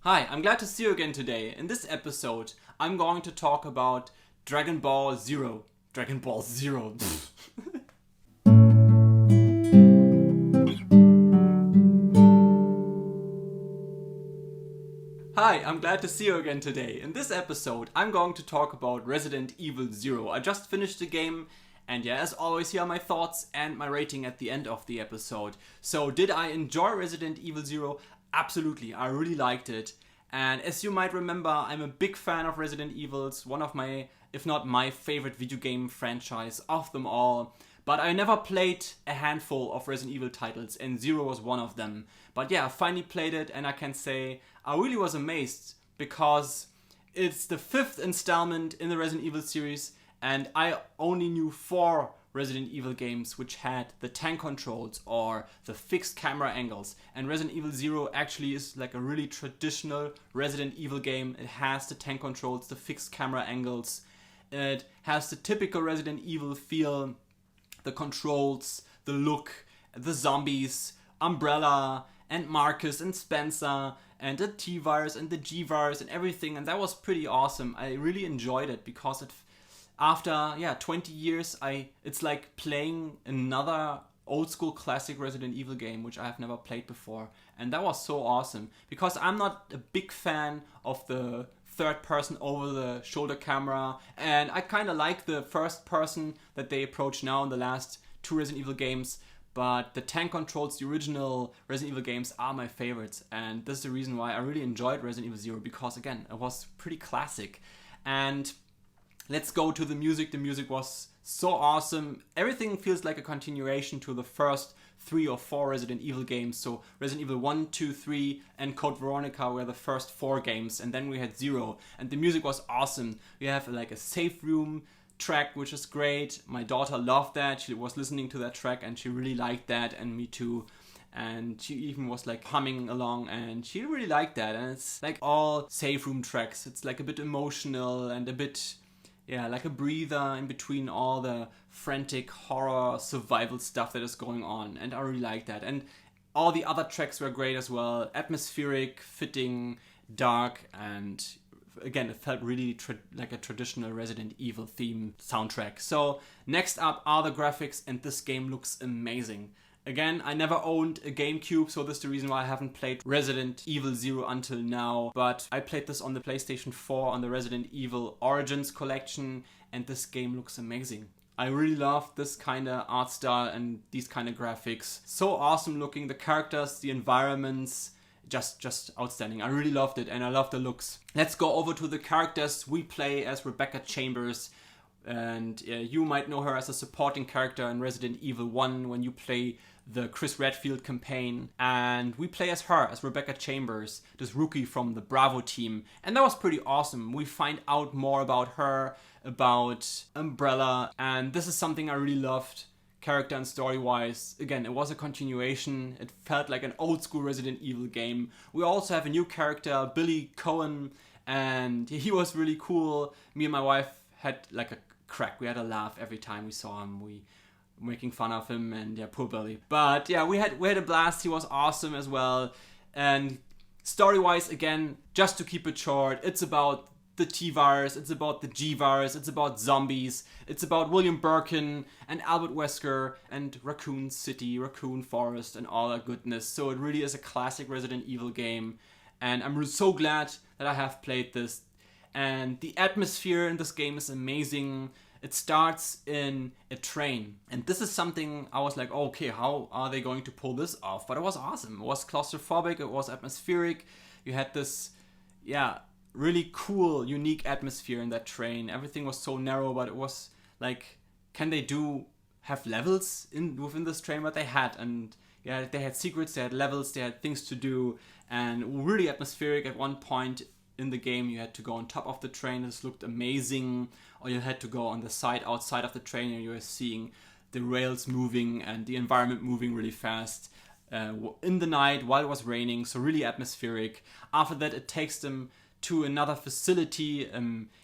Hi, I'm glad to see you again today. In this episode, I'm going to talk about Dragon Ball Zero. Dragon Ball Zero. Hi, I'm glad to see you again today. In this episode, I'm going to talk about Resident Evil Zero. I just finished the game, and yeah, as always, here are my thoughts and my rating at the end of the episode. So, did I enjoy Resident Evil Zero? Absolutely, I really liked it. And as you might remember, I'm a big fan of Resident Evils, one of my, if not my favorite video game franchise of them all. But I never played a handful of Resident Evil titles, and Zero was one of them. But yeah, I finally played it, and I can say I really was amazed because it's the fifth installment in the Resident Evil series, and I only knew 4 Resident Evil games which had the tank controls or the fixed camera angles. And Resident Evil Zero actually is like a really traditional Resident Evil game. It has the tank controls, the fixed camera angles. It has the typical Resident Evil feel, the controls, the look, the zombies, Umbrella, and Marcus and Spencer, and the T-Virus and the G-Virus and everything. And that was pretty awesome. I really enjoyed it because after 20 years, it's like playing another old school classic Resident Evil game which I have never played before, and that was so awesome because I'm not a big fan of the third person over the shoulder camera, and I kind of like the first person that they approach now in the last 2 Resident Evil games. But the tank controls, the original Resident Evil games, are my favorites, and this is the reason why I really enjoyed Resident Evil Zero, because again, it was pretty classic. And let's go to the music. The music was so awesome. Everything feels like a continuation to the first 3 or 4 Resident Evil games. So Resident Evil 1, 2, 3 and Code Veronica were the first 4 games, and then we had Zero. And the music was awesome. We have like a safe room track, which is great. My daughter loved that. She was listening to that track and she really liked that, and me too. And she even was like humming along, and she really liked that. And it's like all safe room tracks. It's like a bit emotional and a bit, like a breather in between all the frantic horror survival stuff that is going on. And I really like that. And all the other tracks were great as well. Atmospheric, fitting, dark, and again, it felt really like a traditional Resident Evil theme soundtrack. So next up are the graphics, and this game looks amazing. Again, I never owned a GameCube, so this is the reason why I haven't played Resident Evil Zero until now. But I played this on the PlayStation 4 on the Resident Evil Origins collection, and this game looks amazing. I really love this kind of art style and these kind of graphics. So awesome looking, the characters, the environments, just outstanding. I really loved it, and I love the looks. Let's go over to the characters. We play as Rebecca Chambers, and you might know her as a supporting character in Resident Evil 1 when you play the Chris Redfield campaign, and we play as her, as Rebecca Chambers, this rookie from the Bravo team, and that was pretty awesome. We find out more about her, about Umbrella, and this is something I really loved, character and story-wise. Again, it was a continuation. It felt like an old-school Resident Evil game. We also have a new character, Billy Cohen, and he was really cool. Me and my wife had like a crack. We had a laugh every time we saw him. We were making fun of him, and poor Billy. But we had a blast. He was awesome as well. And story-wise, again, just to keep it short, it's about the T-Virus, it's about the G-Virus, it's about zombies, it's about William Birkin and Albert Wesker and Raccoon City, Raccoon Forest, and all that goodness. So it really is a classic Resident Evil game, and I'm so glad that I have played this. And the atmosphere in this game is amazing. It starts in a train, and this is something I was like, okay, how are they going to pull this off? But it was awesome. It was claustrophobic, it was atmospheric. You had this, really cool, unique atmosphere in that train. Everything was so narrow, but it was like, can they have levels within this train? But they had, and they had secrets, they had levels, they had things to do, and really atmospheric. At one point in the game, you had to go on top of the train. This looked amazing, or you had to go on the side outside of the train, and you were seeing the rails moving and the environment moving really fast in the night while it was raining. So really atmospheric. After that, it takes them to another facility,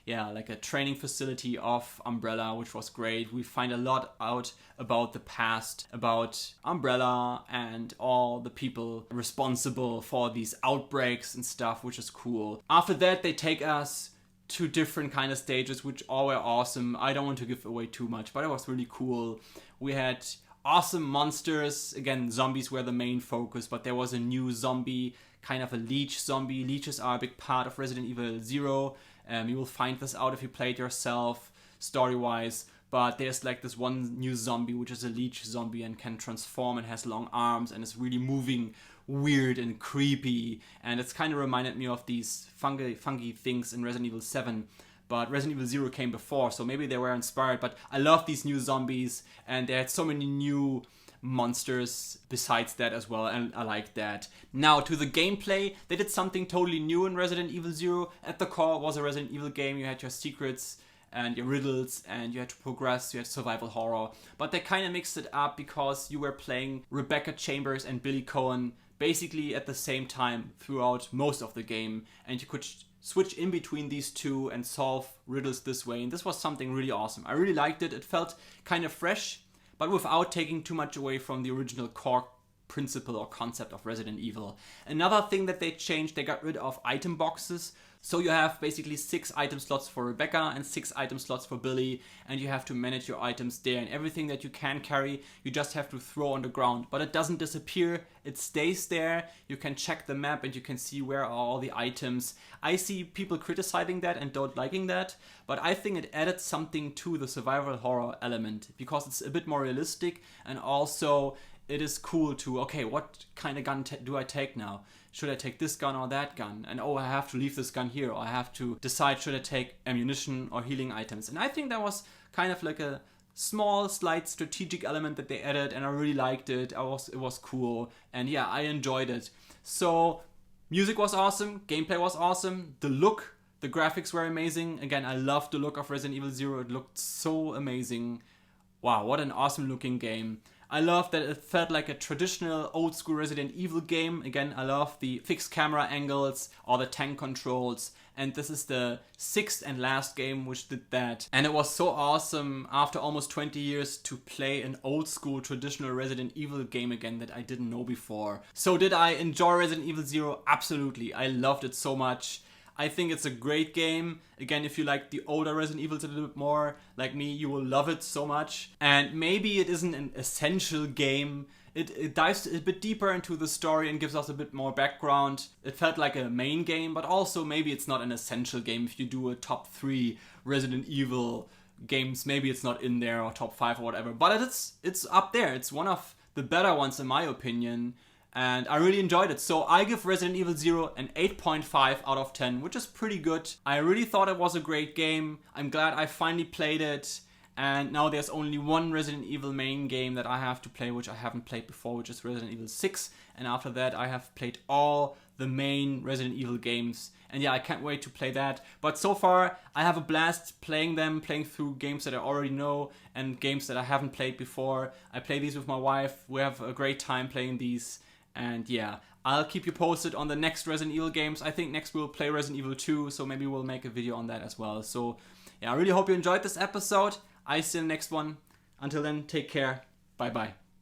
like a training facility of Umbrella, which was great. We find a lot out about the past, about Umbrella and all the people responsible for these outbreaks and stuff, which is cool. After that, they take us to different kind of stages, which all were awesome. I don't want to give away too much, but it was really cool. We had awesome monsters. Again, zombies were the main focus, but there was a new zombie, kind of a leech zombie. Leeches are a big part of Resident Evil 0. You will find this out if you play it yourself, story-wise. But there's like this one new zombie, which is a leech zombie and can transform and has long arms and is really moving weird and creepy. And it's kind of reminded me of these funky things in Resident Evil 7. But Resident Evil 0 came before, so maybe they were inspired. But I love these new zombies, and they had so many new monsters besides that as well, and I like that. Now, to the gameplay, they did something totally new in Resident Evil 0. At the core, it was a Resident Evil game. You had your secrets and your riddles, and you had to progress, you had survival horror. But they kind of mixed it up because you were playing Rebecca Chambers and Billy Cohen basically at the same time throughout most of the game, and you could switch in between these two and solve riddles this way, and this was something really awesome. I really liked it. It felt kind of fresh, but without taking too much away from the original core principle or concept of Resident Evil. Another thing that they changed, they got rid of item boxes. So you have basically 6 item slots for Rebecca and 6 item slots for Billy, and you have to manage your items there, and everything that you can carry you just have to throw on the ground. But it doesn't disappear, it stays there. You can check the map and you can see where are all the items. I see people criticizing that and don't liking that, but I think it added something to the survival horror element because it's a bit more realistic, and also it is cool to, okay, what kind of gun do I take now? Should I take this gun or that gun? And oh, I have to leave this gun here, or I have to decide should I take ammunition or healing items. And I think that was kind of like a small, slight strategic element that they added, and I really liked it. It was cool, and yeah, I enjoyed it. So, music was awesome, gameplay was awesome, the graphics were amazing. Again, I loved the look of Resident Evil 0, it looked so amazing. Wow, what an awesome looking game. I love that it felt like a traditional old school Resident Evil game. Again, I love the fixed camera angles or the tank controls. And this is the 6th and last game which did that. And it was so awesome after almost 20 years to play an old school traditional Resident Evil game again that I didn't know before. So did I enjoy Resident Evil 0? Absolutely. I loved it so much. I think it's a great game. Again, if you like the older Resident Evils a little bit more, like me, you will love it so much. And maybe it isn't an essential game. It dives a bit deeper into the story and gives us a bit more background. It felt like a main game, but also maybe it's not an essential game. If you do a top 3 Resident Evil games, maybe it's not in there, or top 5 or whatever. But it's up there. It's one of the better ones in my opinion. And I really enjoyed it. So I give Resident Evil 0 an 8.5 out of 10, which is pretty good. I really thought it was a great game. I'm glad I finally played it. And now there's only one Resident Evil main game that I have to play, which I haven't played before, which is Resident Evil 6. And after that, I have played all the main Resident Evil games. And yeah, I can't wait to play that. But so far, I have a blast playing them, playing through games that I already know and games that I haven't played before. I play these with my wife. We have a great time playing these. And yeah, I'll keep you posted on the next Resident Evil games. I think next we'll play Resident Evil 2, so maybe we'll make a video on that as well. So yeah, I really hope you enjoyed this episode. I see you in the next one. Until then, take care. Bye bye.